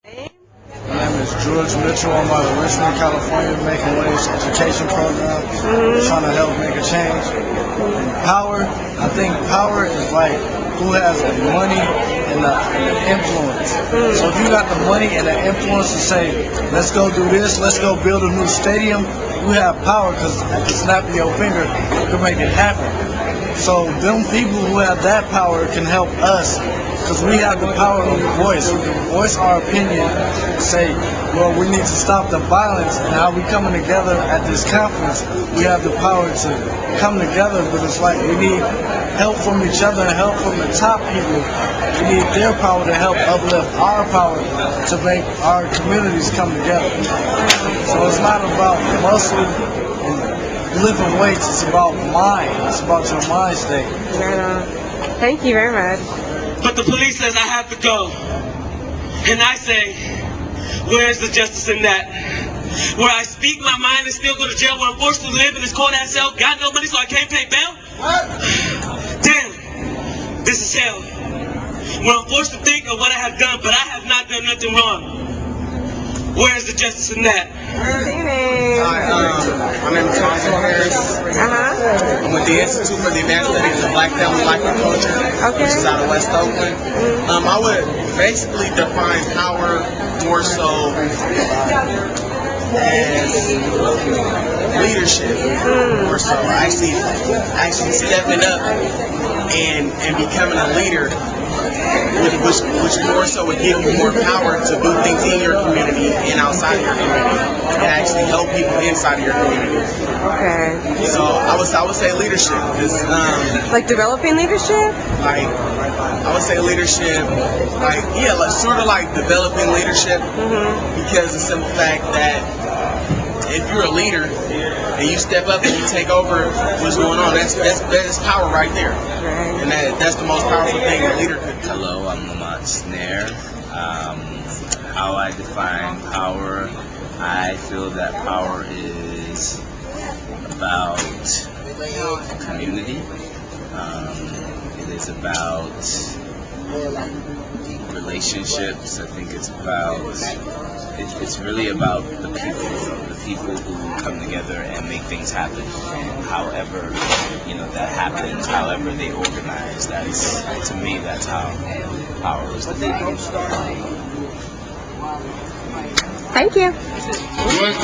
My name is George Mitchell. I'm out of Richmond, California, making waves education program, trying to help make a change. And power, I think power is like who has the money and the influence. So if you got the money and the influence to say, let's go do this, let's go build a new stadium, you have power because at the snap of your finger, you can make it happen. So them people who have that power can help us because we have the power of the voice. We can voice our opinion, say, well, we need to stop the violence, and how we coming together at this conference, we have the power to come together, but it's like we need help from each other and help from the top people. We need their power to help uplift our power to make our communities come together. So it's not about muscle and lifting weights, it's about mind. It's about your mind state. Right on. Thank you very much. But the police says I have to go. And I say, where's the justice in that? Where I speak my mind and still go to jail, where I'm forced to live in this cold-ass cell, got no money so I can't pay bail? Damn, this is hell. Where I'm forced to think of what I have done, but I have not done nothing wrong. Where's the justice in that? My name is Thomas Harris. I'm with the Institute for the Advanced Studies of Black Family Life and Culture, which is out of West Oakland. I would basically define power more so as leadership, more so actually stepping up and becoming a leader, which more so would give you more power to do things in your community and outside of your community, and actually help people inside of your community. Okay. So I would say leadership. Like developing leadership? Like I would say leadership, like sort of like developing leadership, because the simple fact that if you're a leader and you step up and you take over what's going on, that's power right there. Right. And that's the most powerful thing a leader could do. Hello, I'm Lamont Snare. How I define power, I feel that power is about community. It is about relationships. I think it's really about the people who come together and make things happen. And however, that happens, however they organize, to me, that's how power is defined. Thank you. What?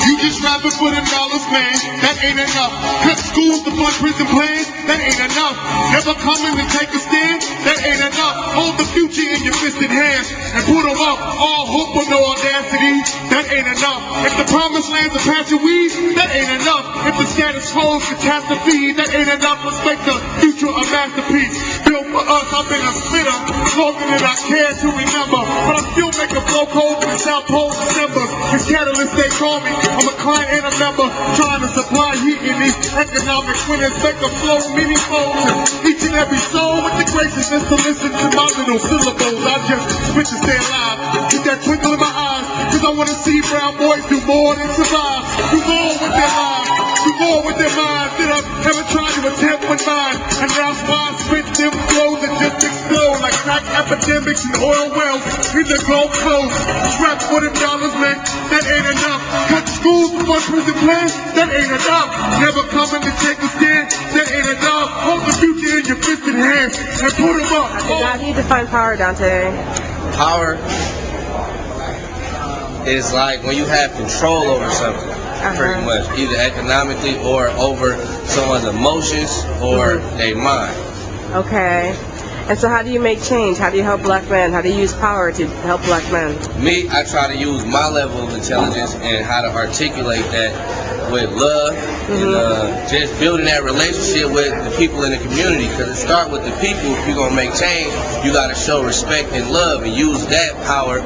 You just rapping for them dollars, man, that ain't enough. Cut schools to fund prison plans, that ain't enough. Never coming to take a stand, that ain't enough. Hold the future in your fisted hands and put them up. All hope or no audacity, that ain't enough. If the promised land's a patch of weed, that ain't enough. If the status quo's catastrophe, that ain't enough. Let's make the future a masterpiece. Built for us, I've been a spitter longer than I care to remember. But I still make a flow cold in the South Pole December. These catalysts, they call me. I'm a client and a member, trying to supply heat in these economic winners, make a flow meaningful to each and every soul with the graciousness to listen to my little syllables. I just switch to stay alive, keep that twinkle in my eyes, cause I wanna see brown boys do more than survive. Do more with their lives, do more with their minds that I've never tried to attempt with mine. And now why I spit them flows that just explode like crack epidemics and oil wells in the Gulf Coast. Rap for them dollars, man, that ain't enough. Cut schools for prison plans, that ain't enough. Never coming to take a stand, that ain't enough. Hold the future in your fisted hands and put them up. How do you define power, Dante? Power is like when you have control over something, pretty much, either economically or over someone's emotions or their mind. Okay. And so how do you make change? How do you help black men? How do you use power to help black men? Me, I try to use my level of intelligence and how to articulate that with love and just building that relationship with the people in the community. Because it starts with the people. If you're going to make change, you got to show respect and love and use that power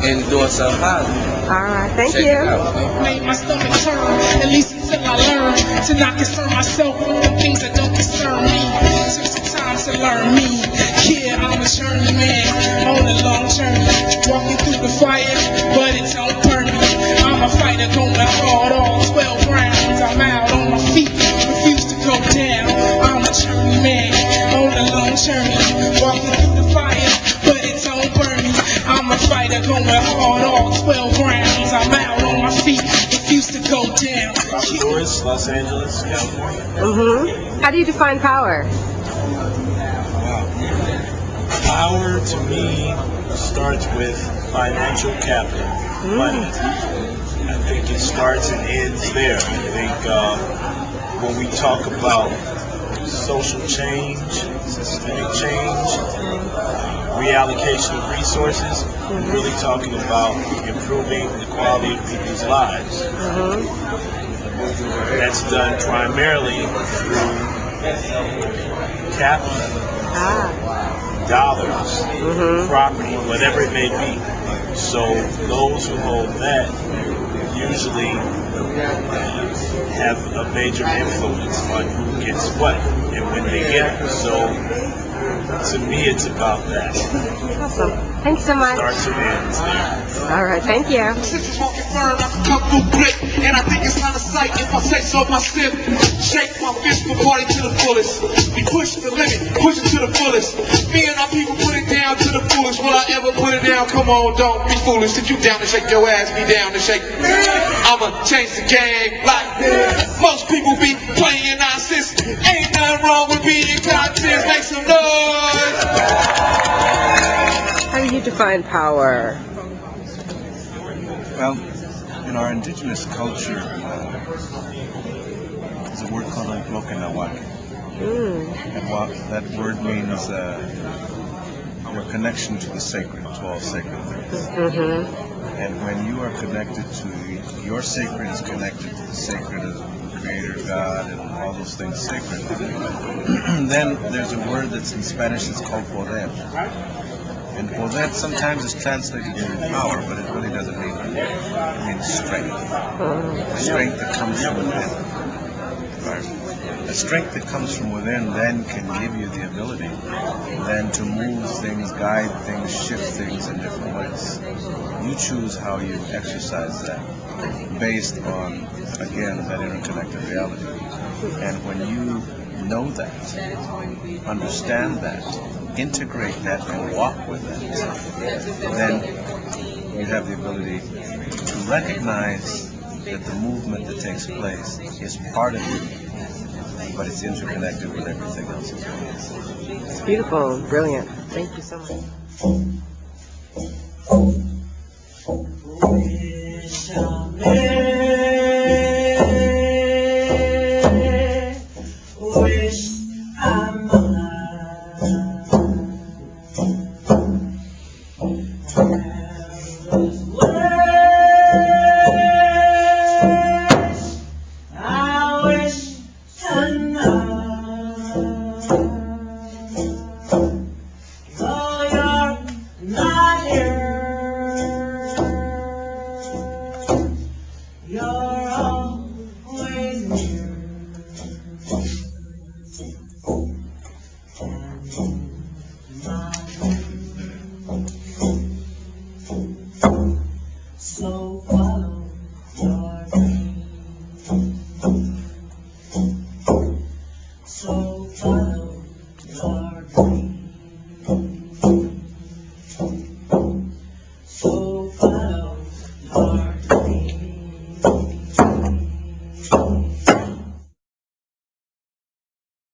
in doing something positive. All right, thank you. Made my stomach turn, at least until I learn to not concern myself with the things that don't concern me. Took some time to learn me. Yeah, I'm a journeyman on a long journey, walking through the fire, but it don't burn me. I'm a fighter going hard all 12 rounds. I'm out on my feet, refuse to go down. I'm a journeyman on a long journey, walking through the fire. going hard all 12 rounds. I'm out on my feet, refuse to go down. Louis, Los Angeles, California. How do you define power? Power to me starts with financial capital, money. I think it starts and ends there. I think when we talk about social change, systemic change, reallocation of resources, we're really talking about improving the quality of people's lives. That's done primarily through capital, dollars, property, whatever it may be. So those who hold that usually have a major influence on who gets what and when they get it. So to me, it's about that. Awesome. Thanks so much. Starts and ends there. All right, thank you. And I think it's out of sight if I say so myself. Shake my fist for party to the fullest. We push the limit, push it to the fullest. Me and our people put it down to the fullest. Will I ever put it down? Come on, don't be foolish. If you down to shake your ass, be down to shake. I'ma change the game like most people be playing nonsense. Ain't nothing wrong with being conscious. Make some noise. How do you define power? Well, in our indigenous culture, there's a word called Lokanawa. And what that word means your connection to the sacred, to all sacred things. And when you are connected to, your sacred is connected to the sacred of Creator, God, and all those things sacred, then there's a word that's in Spanish that's called poder. And poder sometimes is translated to power, but it really doesn't mean that. It means strength. The strength that comes from within. The strength that comes from within then can give you the ability then to move things, guide things, shift things in different ways. You choose how you exercise that based on, again, that interconnected reality. And when you know that, understand that, integrate that, and walk with that, then you have the ability to recognize that the movement that takes place is part of you, but it's interconnected with everything else. It's beautiful, brilliant. Thank you so much. So follow your dream. So follow